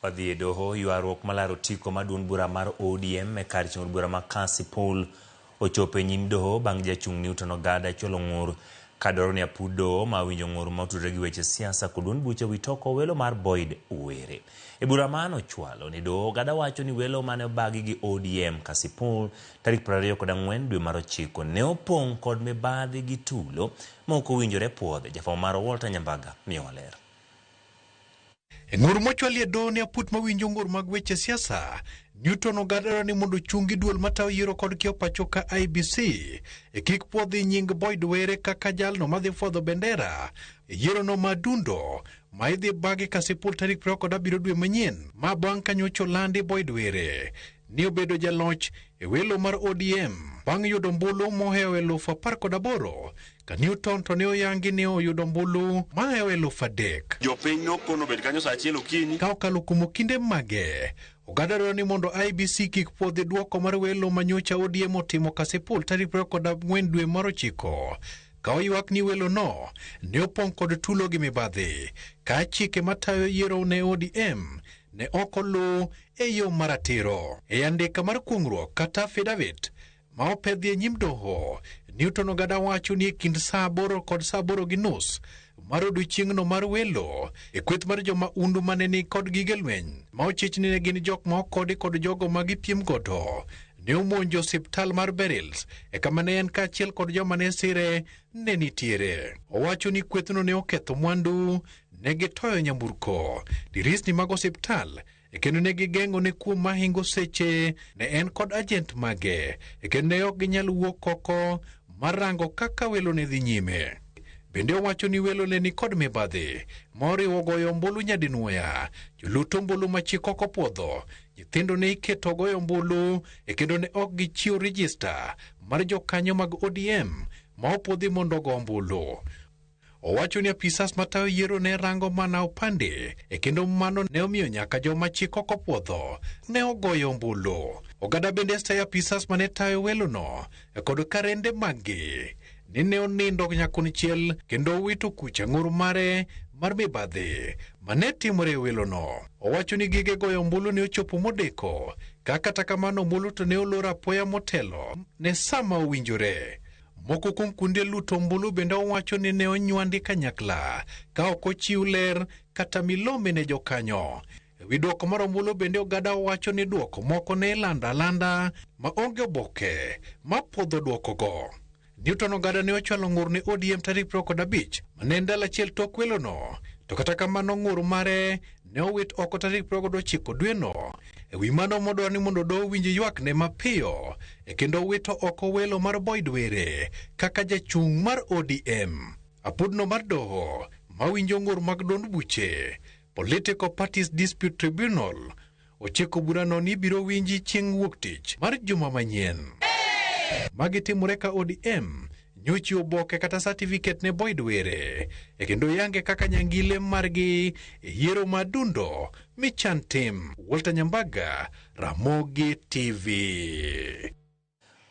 Wadhi e doho ywaruok malaro tiko maduong' bura mar ODM e kar chung' bura ma Kasipul ochopo e nyim doho bang' jachung' Newton Ogada chwalo ng'ur kadwaro ni apud doho ma winjo ng'ur motudore gi weche siasa kod duond buche witoko welo mar Boyd Were. E bura mano chwalo ni doho Ogada wacho ni welo mane obagi gi ODM Kasipul tarik 24 dwe mar 9 ne opong' kod mibadhi gi tulo ma ok owinjore puodhe. Jafwambo mar Walter Nyambaga miyo ler. Ng'ur mochwalie doho ne aput mawinjo ng'ur mag weche siasa. Newton Ogada ni mondo chungi duol matayo yiero kod kio pacho ka IBC kik puodhi nying Boyd Were kaka jalno madhi fwadho bendera yiero no madundo ma idhi bagi Kasipul tarik 27 dwe manyien ma bang' kanyocho landi Boyd Were ni obedo jaloch e welo mar ODM bang' yudo mbulu mohewo 18,000 ka Newton to ne oyangi ni oyudo mbulu mahewo 3,000. Jopiny nokono bet kanyo saa achiel okinyi ka okalo kuom kinde mage. Ogada dwaro ni mondo IBC kik puodhi duoko mar welo manyocha ODM otimo Kasipul tarik 24 dwe mar 9 ka oywak ni welo no ne opong' kod tulo gi mibadhi ka chike matayo yiero ne ODM ne ok oluw e yo maratiro. E andika mar kuong'ruok kata affidavit ma opedhi e nyim doho, Newton Ogada wacho ni e kind saa 8 kod saa 8:30 mar odiechieng'no mar welo e kweth mar joma undu mane ni kod gige lweny ma ochich ni ne gin jok ma okodi kod jogo ma gipiem godo ne omonjo osiptal mar Berils e kama ne en kaachiel kod joma ne sire ne nitiere. Owacho ni kwethno ne oketho mwandu, ne gitoyo nyamburko, dirisni mag osiptal kendo ne gigeng'o ne kuom mahingo seche ne en kod agent mage kendo ne ok ginyal wuok oko marango kaka welo ne dhi nyime. Bende owacho ni welo ne ni kod mibadhi moriwo goyo ombulu nyadinwoya, joluto ombulu ma chik ok opuodho, nyithindo ne iketo goyo ombulu kendo ne ok gichiwo rejista mar jokanyo mag ODM ma opuodhi mondo go ombulu. Owacho ni apisas matayo yiero ne rango mana opande kendo mano ne omiyo nyaka joma chik ok opuodho ne ogoyo ombulu. Ogada bende stayo apisas mane tayo welo no kod karende maggi ne onindo nyakonichiel kendo wito kucha ng'ur mare mar mibadhi mane timore welo no. Owacho ni gige goyo ombulu ne ochopo modeko kata kamano ombulu to ne olor apoya motelo ne sama owinjore. Moko kuom kunde luto ombulu bende owacho ni ne onywandi kanyakla ka ok ochiw ler kata milome ne jokanyo. Ewi duoko mar ombulu bende Ogada owacho ni duoko moko ne landa ma onge oboke ma podho duoko go. Newton Ogada ne ochwalo ng'ur ne ODM tarik 25 mane ndalo achiel tok welo no, to kata kamano ng'ur mare ne owit oko tarik 29 dwe no. Ewi mano modwaro ni mondo doho winj ywak ne mapiyo kendo wito oko welo mar Boyd Were kaka jachung' mar ODM. Apudno mar doho ma winjo ng'ur mag duond buche Political Parties Dispute Tribunal ochiko burano ni biro winji chieng' wuok tich mar juma manyien. Magitimore ka ODM nyochi oboke kata certificate ne Boyd Were kendo yange kaka nyangile margi yiero madundo michan tim. Walter Nyambaga, Ramogi TV.